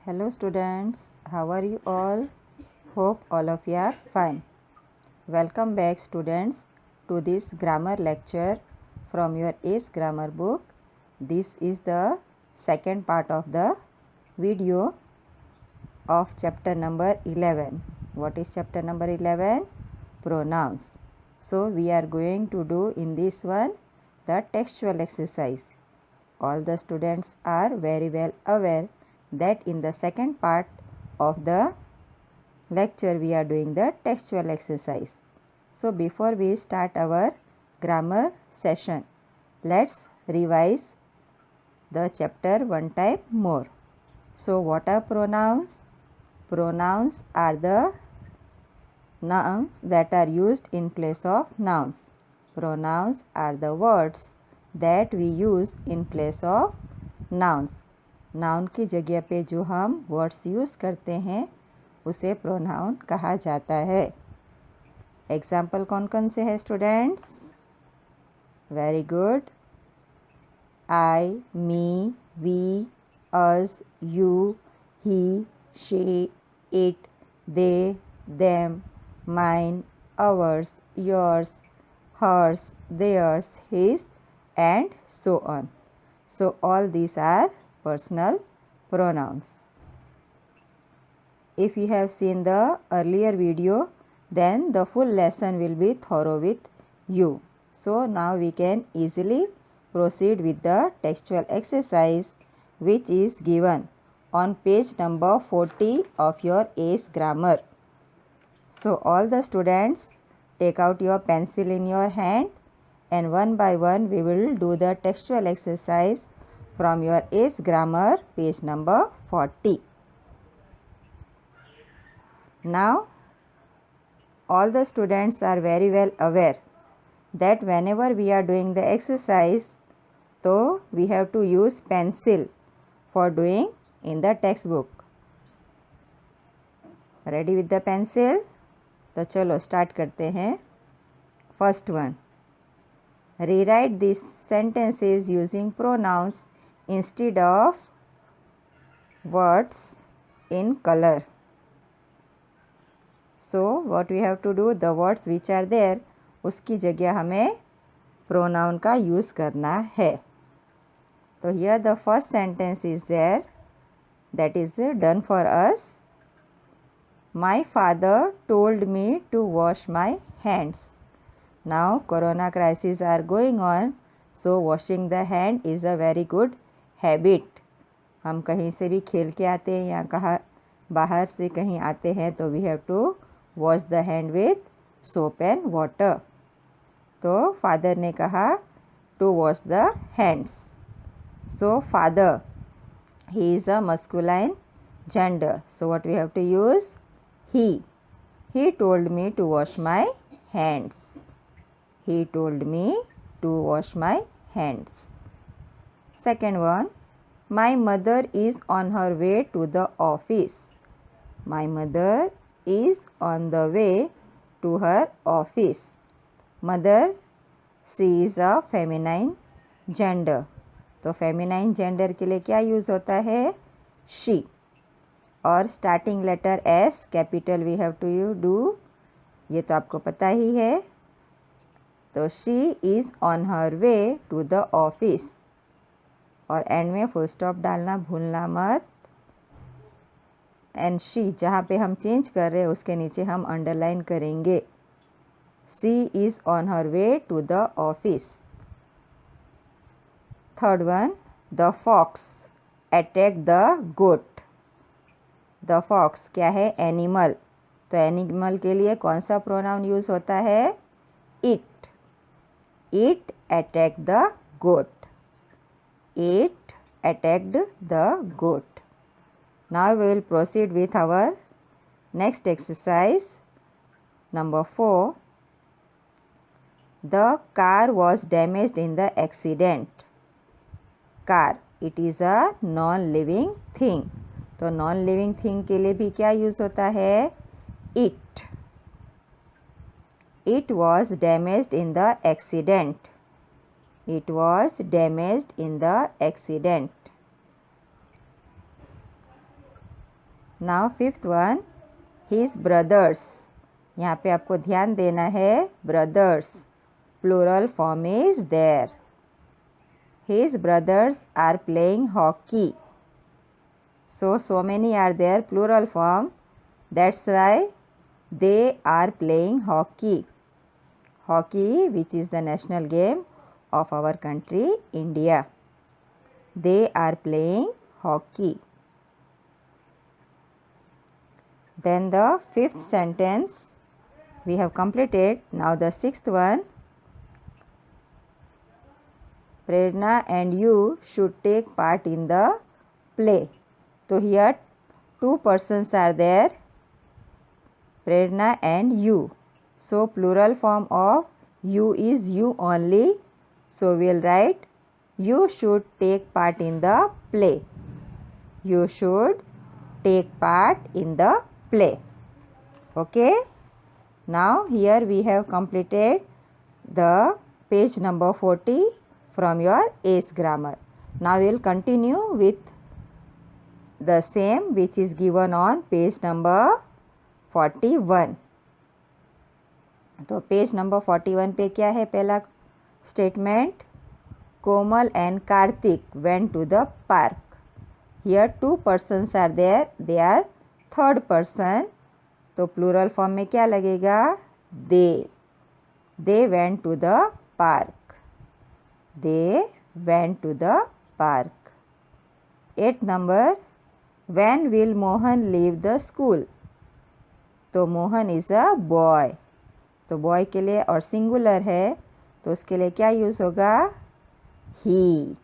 Hello students, how are you all? Hope all of you are fine. Welcome back students to this grammar lecture from your ACE grammar book. This is the second part of the video of chapter number 11. What is chapter number 11? Pronouns. So we are going to do in this one the textual exercise. All the students are very well aware that in the second part of the lecture we are doing the textual exercise. So before we start our grammar session, let's revise the chapter one time more. So what are pronouns? Pronouns are the nouns that are used in place of nouns. Pronouns are the words that we use in place of nouns. Noun की जगह पे जो हम words use करते हैं उसे pronoun कहा जाता है. एग्जाम्पल कौन कौन से हैं students? Very good. I, me, we, us, you, he, she, it, they, them, mine, ours, yours, hers, theirs, his, and so on. So all these are personal pronouns. If you have seen the earlier video, then the full lesson will be thorough with you. So now we can easily proceed with the textual exercise which is given on page number 40 of your ACE grammar. So all the students take out your pencil in your hand and one by one we will do the textual exercise from your ACE grammar page number 40. Now all the students are very well aware that whenever we are doing the exercise, so we have to use pencil for doing in the textbook. Ready with the pencil? तो चलो start करते हैं. First one, rewrite these sentences using pronouns instead of words in color. So what we have to do, the words which are there उसकी जगह हमें pronoun का use करना है. तो here the first sentence is there, that is done for us. My father told me to wash my hands. Now corona crisis are going on, so washing the hand is a very good habit. हम कहीं से भी खेल के आते हैं या कहाँ बाहर से कहीं आते हैं तो we have to wash the hand with soap and water. तो father ने कहा to wash the hands. So father, he is a masculine gender. So what we have to use? He. He told me to wash my hands. He told me to wash my hands. Second one, my mother is on her way to the office. My mother is on the way to her office. Mother, she is a feminine gender. तो feminine gender के लिए क्या use होता है? she. और starting letter S capital we have to you do, ये तो आपको पता ही है. तो she is on her way to the office और एंड में फुल स्टॉप डालना भूलना मत. एंड शी जहाँ पे हम चेंज कर रहे हैं उसके नीचे हम अंडरलाइन करेंगे. She is on her way to the office. Third one, the fox attack the goat. The fox क्या है? एनिमल. तो एनिमल के लिए कौन सा प्रोनाउन यूज़ होता है? It. It attack the goat. It attacked the goat. Now we will proceed with our next exercise number 4. The car was damaged in the accident. Car, it is a non living thing. तो non living thing के लिए भी क्या use होता है? It. It was damaged in the accident. It was damaged in the accident. Now fifth one, his brothers. यहाँ पे आपको ध्यान देना है, brothers plural form is there. His brothers are playing hockey. So many are there, plural form. That's why they are playing hockey. Hockey, which is the national game of our country, India. They are playing hockey. Then the fifth sentence we have completed. Now the sixth one. Prerna and you should take part in the play. So here two persons are there, Prerna and you. So plural form of you is you only. So we will write, you should take part in the play. You should take part in the play. Okay. Now here we have completed the page number 40 from your ACE grammar. Now we will continue with the same which is given on page number 41. तो page number 41 पे क्या है? पहला statement, Komal and Kartik went to the park. Here two persons are there, they are third person, तो plural form में क्या लगेगा? They went to the park. They went to the park. 8th number, When will Mohan leave the school? तो Mohan is a boy, तो boy के लिए और singular है तो उसके लिए क्या यूज़ होगा? ही।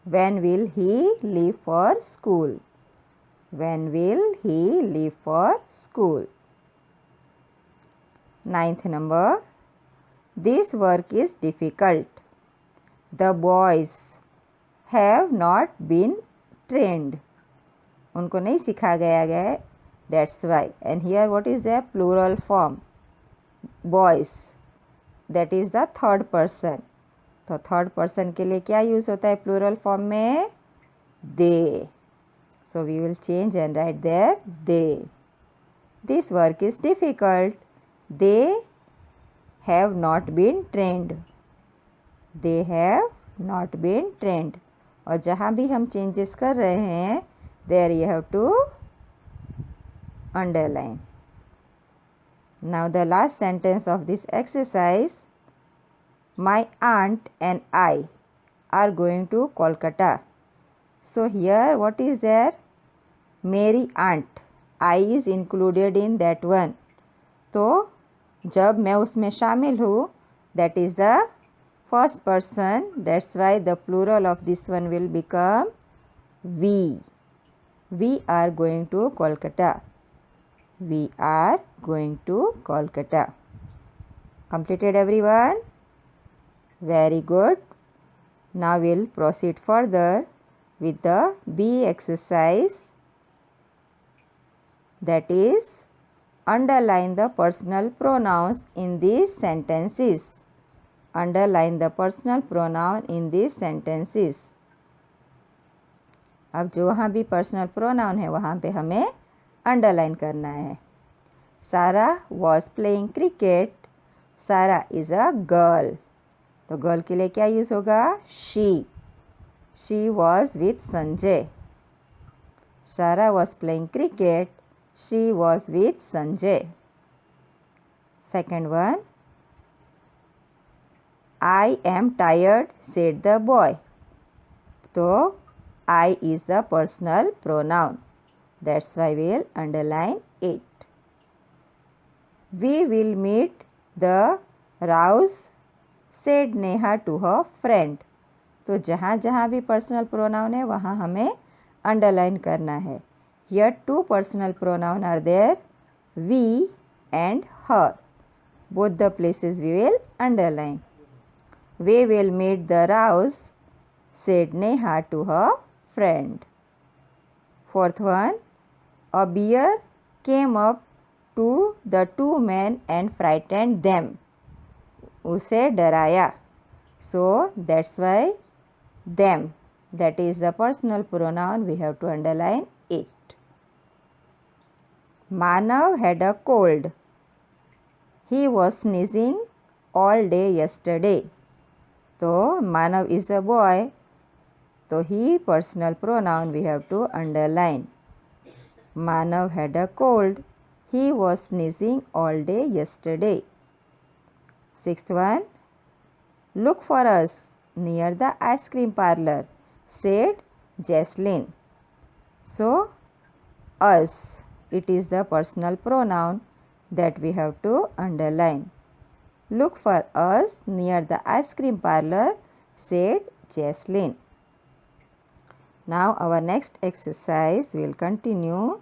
When will he leave for school? When will he leave for school? 9th number, this work is difficult. The boys have not been trained. उनको नहीं सिखाया गया है, that's why. And here what is the plural form? Boys, that is the third person. तो third person के लिए क्या use होता है प्लूरल फॉर्म में? दे. So we will change and write there they. This work is difficult. They have not been trained. They have not been trained. और जहाँ भी हम चेंजेस कर रहे हैं, there you have to underline. Now the last sentence of this exercise, my aunt and I are going to Kolkata. So here what is there? मेरी aunt, I is included in that one. तो जब मैं उसमें शामिल हूँ, that is the first person, that's why the plural of this one will become we. We are going to Kolkata. We are going to Kolkata. Completed everyone? Very good. Now we'll proceed further with the B exercise, that is underline the personal pronouns in these sentences. Underline the personal pronoun in these sentences. अब जो वहाँ भी personal pronoun है वहाँ पे हमें underline करना है. Sara was playing cricket. Sara is a girl, तो गर्ल के लिए क्या यूज़ होगा? She. She was with Sanjay. Sara was playing cricket. She was with Sanjay. Second one, I am tired said the boy. तो I is the personal pronoun. That's why we will underline it. We will meet the Raus, said Neha to her friend. तो जहाँ जहाँ भी personal pronoun है वहाँ हमें underline करना है. Here two personal pronoun are there, we and her. Both the places we will underline. We will meet the Raus, said Neha to her friend. Fourth one, a bear came up to the two men and frightened them. उसे डराया. So that's why them, that is the personal pronoun, we have to underline it. Manav had a cold. He was sneezing all day yesterday. So Manav is a boy. So he personal pronoun we have to underline. Manav had a cold. He was sneezing all day yesterday. Sixth one. Look for us near the ice cream parlor, said Jaslyn. So us, it is the personal pronoun that we have to underline. Look for us near the ice cream parlor, said Jaslyn. Now our next exercise will continue.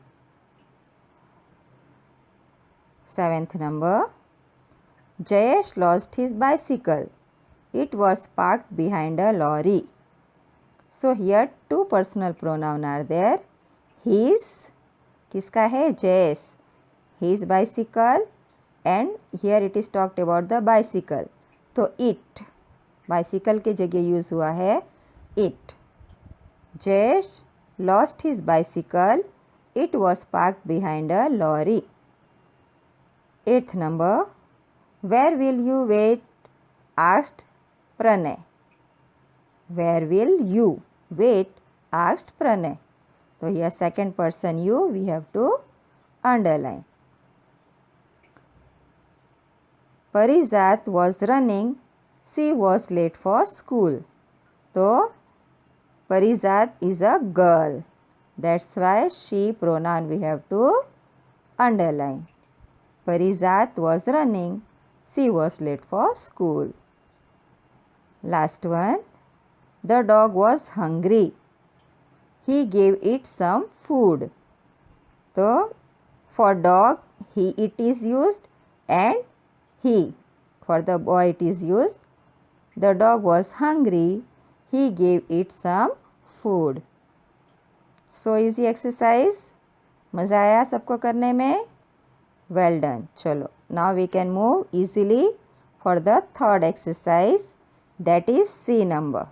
Seventh number. Jayesh lost his bicycle. It was parked behind a lorry. So here two personal pronoun are there. His, किसका है? Jayesh. His bicycle, and here it is talked about the bicycle. तो it, bicycle के जगह use हुआ है it. Jayesh lost his bicycle. It was parked behind a lorry. Eighth number. Where will you wait? Asked Pranay. Where will you wait? Asked Pranay. So here second person you we have to underline. Parijat was running. She was late for school. So Parijat is a girl. That's why she pronoun we have to underline. Parijat was running. She was late for school. Last one. The dog was hungry. He gave it some food. So for dog he it is used and he. For the boy it is used. The dog was hungry. He gave it some food. So easy exercise. मज़ा आया सबको करने में? Well done. चलो. Now we can move easily for the third exercise, that is C number.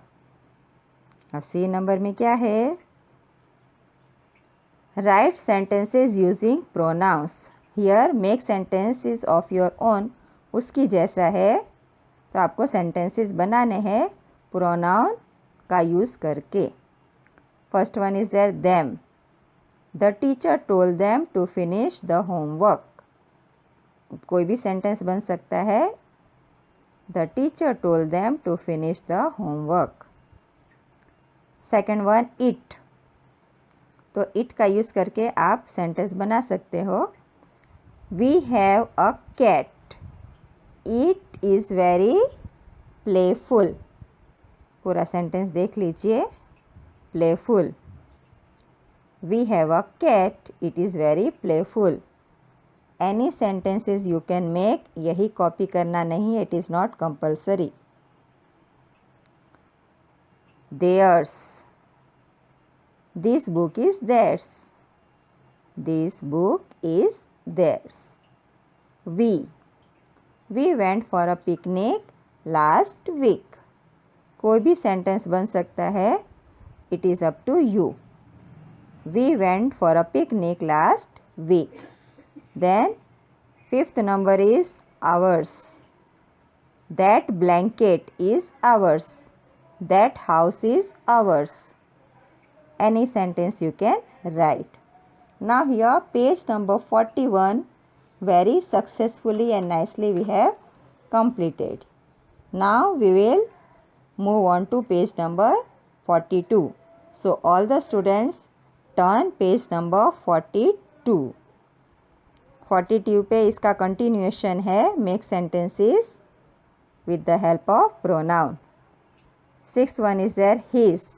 अब C number में क्या है? Write sentences using pronouns. Here make sentences of your own. उसकी जैसा है तो आपको sentences बनाने हैं pronoun का यूज़ करके. First one is there them. The teacher told them to finish the homework. कोई भी सेंटेंस बन सकता है. The teacher told them to finish the homework. Second one it. तो it का यूज़ करके आप सेंटेंस बना सकते हो. We have a cat. It is very playful. पूरा सेंटेंस देख लीजिए. Playful. We have a cat. It is very playful. Any sentences you can make. यही कॉपी करना नहीं. It is not compulsory. Theirs. This book is theirs. This book is theirs. We went for a picnic last week. कोई भी sentence बन सकता है. It is up to you. We went for a picnic last week. Then fifth number is ours. That blanket is ours. That house is ours. Any sentence you can write. Now here page number 41 very successfully and nicely we have completed. Now we will move on to page number 42. So all the students turn page number 42. 42 पे इसका continuation है. Make sentences with the help of pronoun. Sixth one is there his.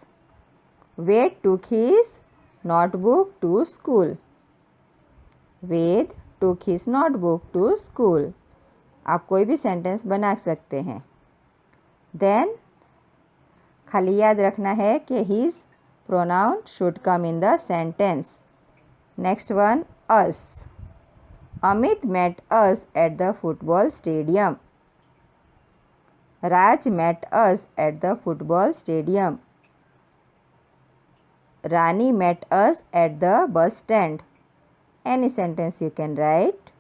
Ved took his notebook to school. Ved took his notebook to school. आप कोई भी sentence बना सकते हैं. Then खाली याद रखना है कि his pronoun should come in the sentence. Next one us. Amit met us at the football stadium. Raj met us at the football stadium. Rani met us at the bus stand. Any sentence you can write.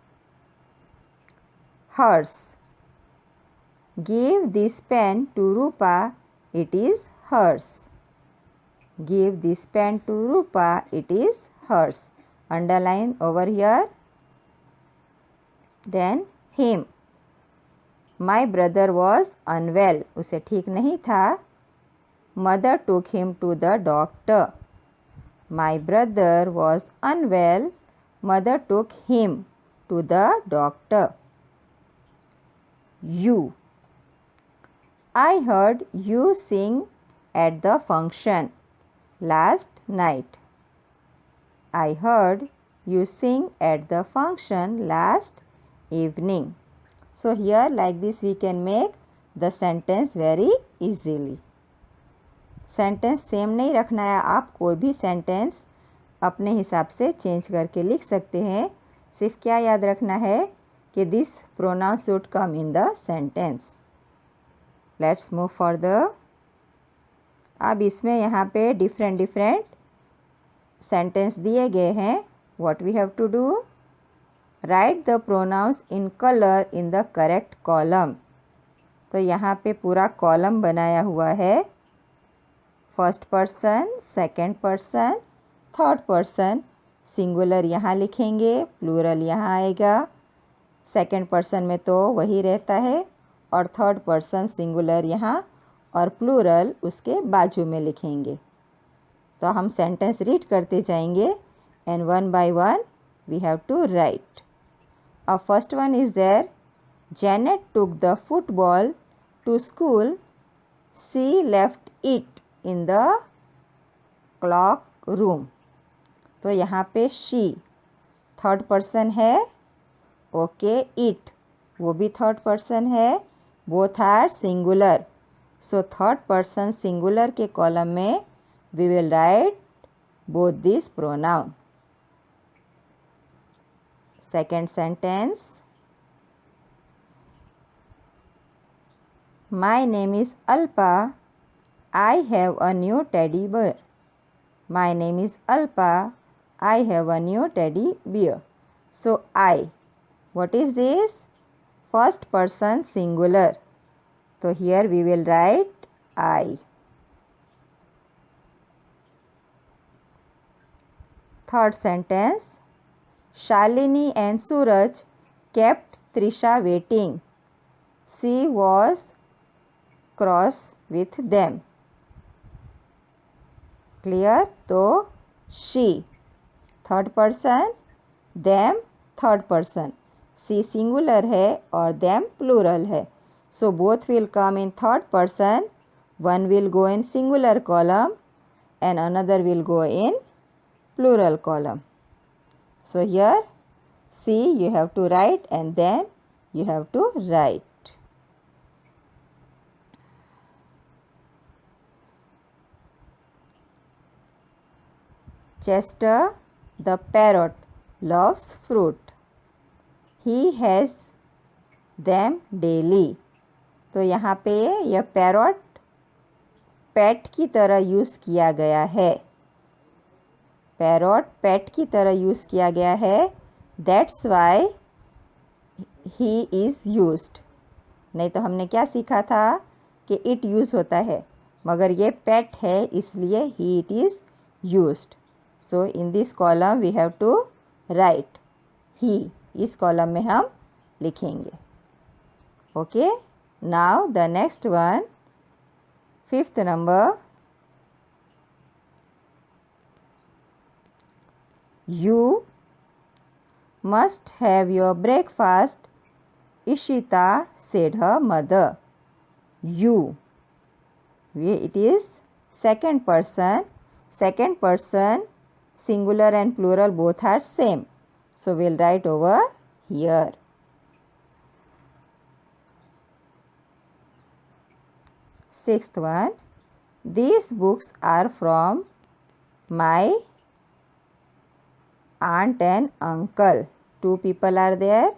Hers. Give this pen to Rupa, it is hers. Give this pen to Rupa, it is hers. Underline over here. Then him. My brother was unwell. उसे ठीक नहीं था. Mother took him to the doctor. My brother was unwell. Mother took him to the doctor. You. I heard you sing at the function last night. I heard you sing at the function last evening. So here like this we can make the sentence very easily. Sentence same नहीं रखना है. आप कोई भी sentence अपने हिसाब से change करके लिख सकते हैं. सिर्फ क्या याद रखना है कि this pronoun should come in the sentence. Let's move further. अब इसमें यहाँ पे डिफरेंट सेंटेंस दिए गए हैं. What we have to do? Write the pronouns in colour in the correct column. तो यहाँ पे पूरा कॉलम बनाया हुआ है. First person, second person, third person. Singular यहाँ लिखेंगे, प्लूरल यहाँ आएगा. सेकंड पर्सन में तो वही रहता है और थर्ड पर्सन सिंगुलर यहाँ और प्लूरल उसके बाजू में लिखेंगे. तो हम सेंटेंस रीड करते जाएंगे and one by one we have to write. A first one is there. Janet took the football to school. She left it in the clock room. तो यहाँ पे she थर्ड पर्सन है. Okay. It वो भी third person है. Both are singular. So third person singular के column में we will write both this pronoun. Second sentence. My name is Alpa. I have a new teddy bear. My name is Alpa. I have a new teddy bear. So I. What is this? First person singular. So here we will write I. Third sentence. Shalini and Suraj kept Trisha waiting. She was cross with them. Clear? तो she third person, them third person. she singular है और them plural है. So both will come in third person. One will go in singular column and another will go in plural column. So here see you have to write and then you have to write. Chester the parrot loves fruit. He has them daily. तो यहाँ पे यह parrot पेट की तरह use किया गया है. Parrot पेट की तरह यूज़ किया गया है. That's why he is used. नहीं तो हमने क्या सीखा था कि इट यूज़ होता है, मगर ये पेट है इसलिए ही it is used. So in this column we have to write he. इस कॉलम में हम लिखेंगे. Okay. Now the next one, fifth number. You must have your breakfast, Ishita said her mother. You. It is second person. Second person, singular and plural both are same. So we'll write over here. Sixth one. These books are from my aunt and uncle. Two people are there.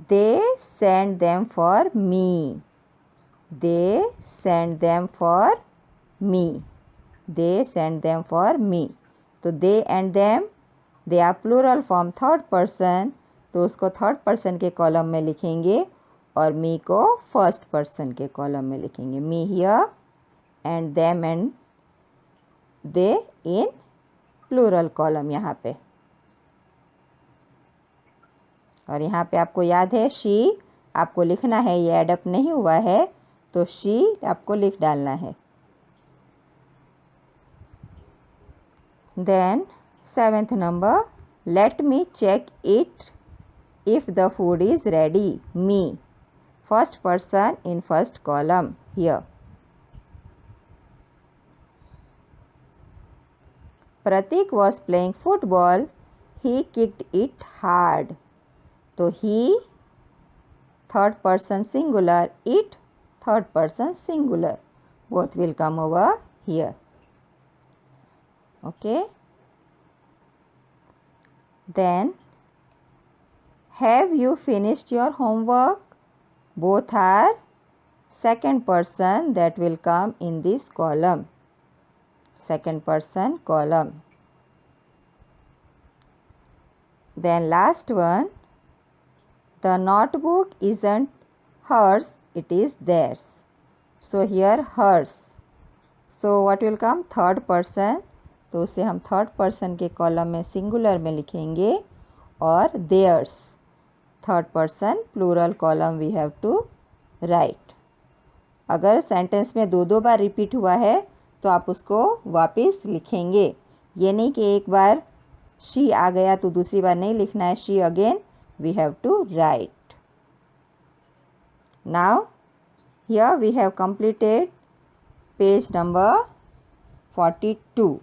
They sent them for me. They sent them for me. They sent them for me. तो they and them they are plural form third person, तो उसको third person के column में लिखेंगे और मी को first person के column में लिखेंगे. Me here and them and they in plural column यहाँ पे. और यहाँ पे आपको याद है शी आपको लिखना है, ये एडअप नहीं हुआ है तो शी आपको लिख डालना है. Then 7th number, let me check it if the food is ready. Me, first person in first column here. Pratik was playing football. He kicked it hard. तो he third person singular, it third person singular. Both will come over here. Okay. Then, have you finished your homework? Both are second person that will come in this column. Second person column. Then last one, the notebook isn't hers, it is theirs. So here hers. So what will come? Third person. तो उसे हम third person के column में singular में लिखेंगे और theirs third person plural column we have to write. अगर sentence में दो बार रिपीट हुआ है तो आप उसको वापस लिखेंगे. ये नहीं कि एक बार शी आ गया तो दूसरी बार नहीं लिखना है. She again we have to write. Now here we have completed page number 42.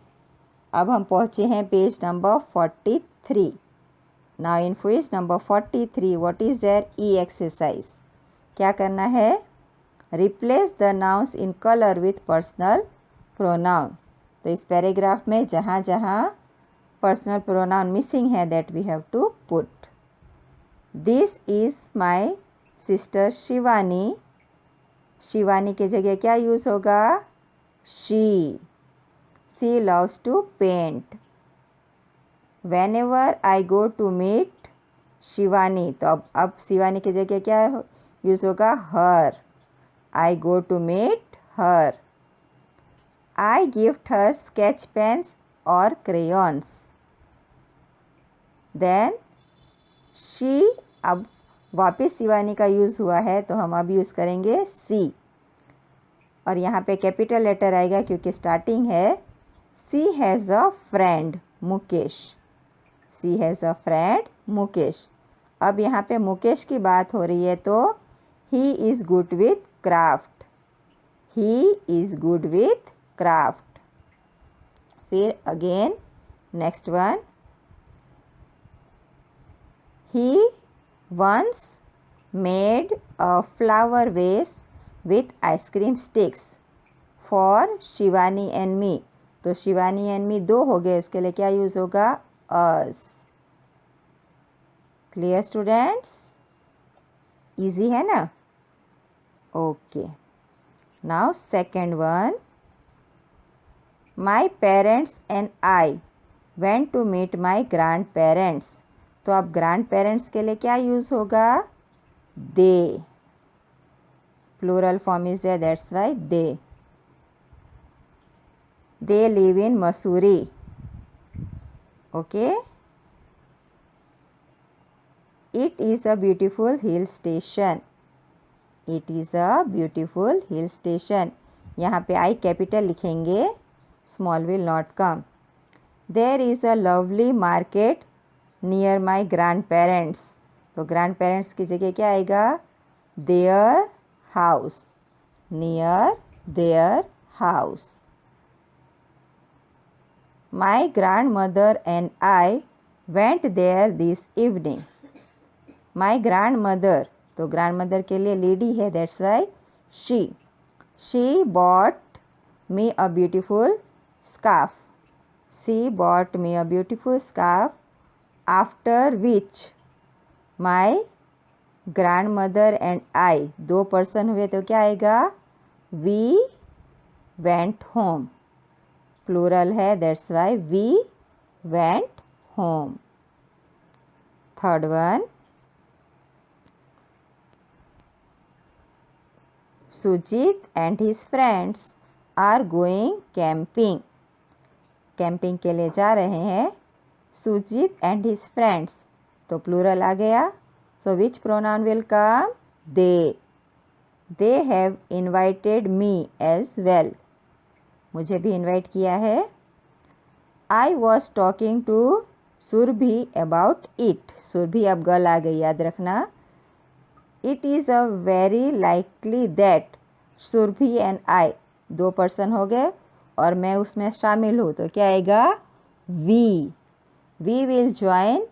अब हम पहुँचे हैं page number 43. Now in page number 43 what is there? E exercise. क्या करना है? Replace the nouns in colour with personal pronoun. तो इस paragraph में जहाँ जहाँ पर्सनल प्रोनाउन मिसिंग है that we have to put. This is my sister Shivani. Shivani के जगह क्या यूज़ होगा? She. She loves to paint. Whenever I go to meet Shivani. तो अब शिवानी की जगह क्या यूज़ होगा? Her. I go to meet her. I gift her sketch pens or crayons. Then she, अब वापस शिवानी का यूज़ हुआ है तो हम अब यूज़ करेंगे सी. और यहाँ पे कैपिटल लेटर आएगा क्योंकि स्टार्टिंग है. She has a friend Mukesh. She has a friend Mukesh. अब यहाँ पे मुकेश की बात हो रही है तो he is good with craft. He is good with craft. फिर again next one, he once made a flower vase with ice cream sticks for Shivani and me. तो शिवानी एंड मी दो हो गए, उसके लिए क्या यूज़ होगा? अस. Clear students? इजी है ना? Okay. Now second one, my parents and I went to meet my grandparents. तो अब ग्रैंड पेरेंट्स के लिए क्या यूज़ होगा? They. Plural form is there, that's why they. They live in Mussoorie. Okay. It is a beautiful hill station. It is a beautiful hill station. यहाँ पे I capital लिखेंगे, small will not come. There is a lovely market near my grandparents. तो grandparents की जगह क्या आएगा? Their house. Near their house. My grandmother and I went there this evening. My grandmother, तो grandmother के लिए lady है, that's why she. She bought me a beautiful scarf. She bought me a beautiful scarf, after which my grandmother and I, दो person हुए तो क्या आएगा? We went home. Plural है, that's why we went home. Third one, Sujit and his friends are going camping. Camping के लिए जा रहे हैं सुजीत एंड हिज फ्रेंड्स, तो प्लूरल आ गया. So which pronoun will come? They have invited me as well. मुझे भी इन्वाइट किया है. I was talking to Surbhi about it. Surbhi अब गर्ल आ गई, याद रखना. It is a very likely that Surbhi and I, 2 person हो गए और मैं उसमें शामिल हूँ, तो क्या आएगा? We will join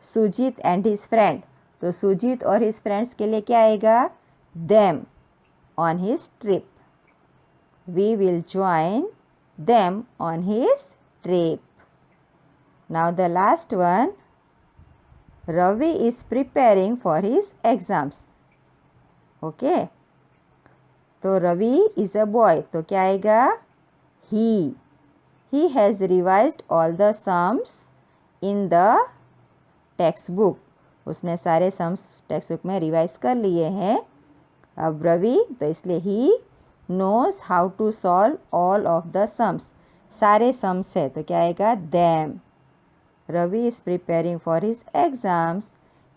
Sujit and his friend. तो सुजीत और हिज फ्रेंड्स के लिए क्या आएगा? Them on his trip. We will join them on his trip. Now the last one, Ravi is preparing for his exams. Okay, तो रवि इज अ बॉय, तो क्या आएगा? he has revised all the sums in the textbook. उसने सारे sums text book में revise कर लिए हैं. अब रवि, तो इसलिए he knows how to solve all of the sums. सारे सम्स है, तो क्या आएगा? them. Ravi is preparing for his exams.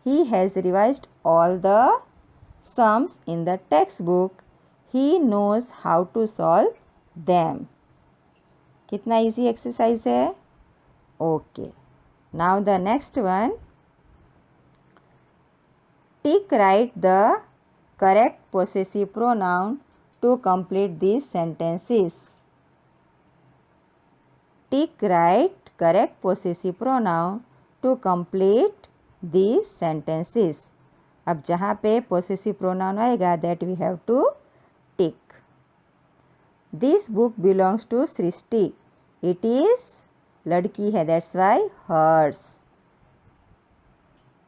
He has revised all the sums in the textbook. He knows how to solve them. कितना easy exercise है. Okay, now the next one, tick right the correct possessive pronoun to complete this sentences. Tick right correct possessive pronoun to complete this sentences. अब जहाँ पे possessive pronoun आएगा that we have to tick. This book belongs to Srishti. It is लड़की है, that's why hers.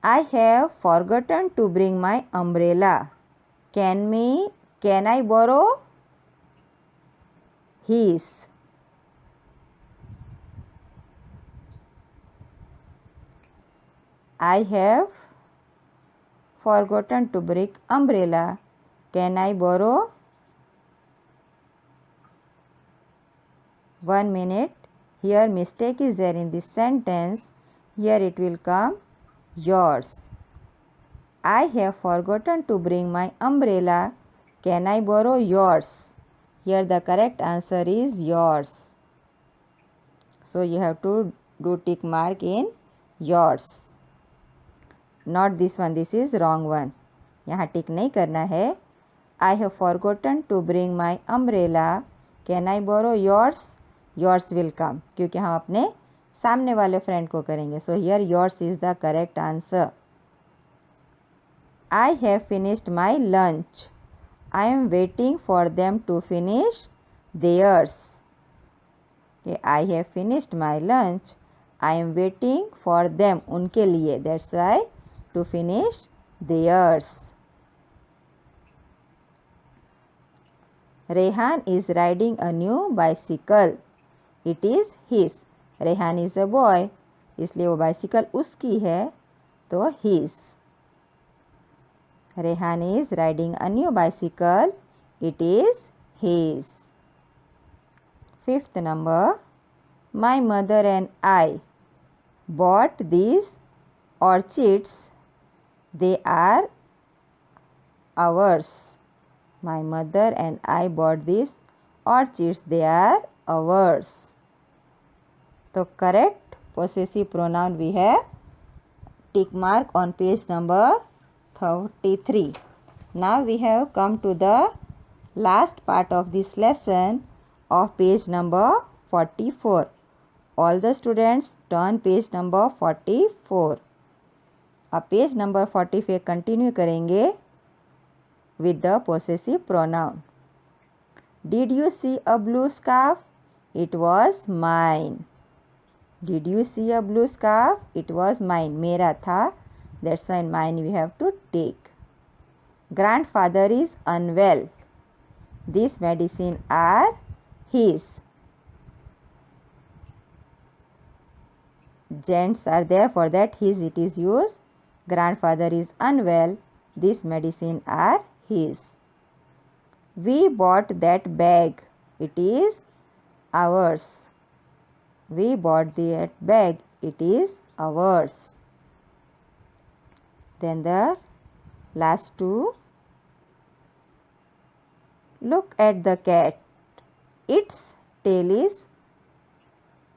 I have forgotten to bring my umbrella. Can I borrow his. I have forgotten to bring umbrella. Can I borrow? 1 minute. Here mistake is there in this sentence. Here it will come yours. I have forgotten to bring my umbrella. Can I borrow yours? Here the correct answer is yours. So you have to do tick mark in yours. Not this one. This is wrong one. यहाँ टिक नहीं करना है. I have forgotten to bring my umbrella. Can I borrow yours? Yours will come, क्योंकि हम अपने सामने वाले friend को करेंगे. So here yours is the correct answer. I have finished my lunch. I am waiting for them to finish theirs. I have finished my lunch. I am waiting for them, उनके लिए, that's why to finish theirs. Rehan is riding a new bicycle. It is his. Rehan is a boy, इसलिए वो bicycle उसकी है, तो his. Rehan is riding a new bicycle. It is his. 5th number, my mother and I bought these orchids. They are ours. My mother and I bought these orchids. They are ours. तो correct possessive pronoun we have tick mark on page number 33. Now we have come to the last part of this lesson of page number 44. All the students turn page number 44. अब page number 45 continue करेंगे with the possessive pronoun. Did you see a blue scarf? It was mine. Did you see a blue scarf? It was mine. मेरा था. That's why mine we have to take. Grandfather is unwell. These medicine are his. Gents are there, for that his it is used. Grandfather is unwell, this medicine are his. We bought that bag, it is ours. We bought that bag, it is ours. Then the last two. Look at the cat, its tail is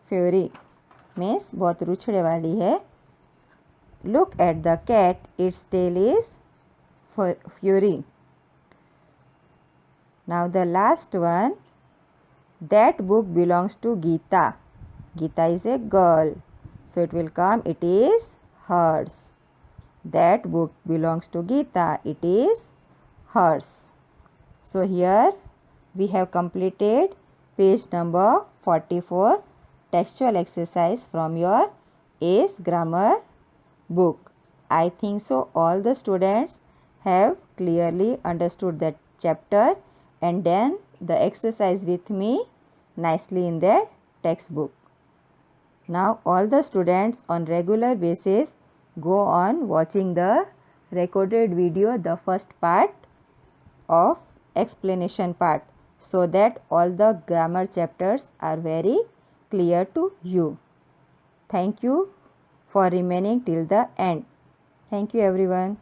furry. Means बहुत रूछड़े वाली है. Look at the cat, its tail is furry. Now the last one. That book belongs to Geeta. Geeta is a girl, so it will come, it is hers. That book belongs to Geeta, it is hers. So here we have completed page number 44 textual exercise from your ACE grammar book. I think so all the students have clearly understood that chapter and done the exercise with me nicely in their textbook. Now all the students on regular basis go on watching the recorded video, the first part of explanation part, so that all the grammar chapters are very clear to you. Thank you for remaining till the end. Thank you everyone.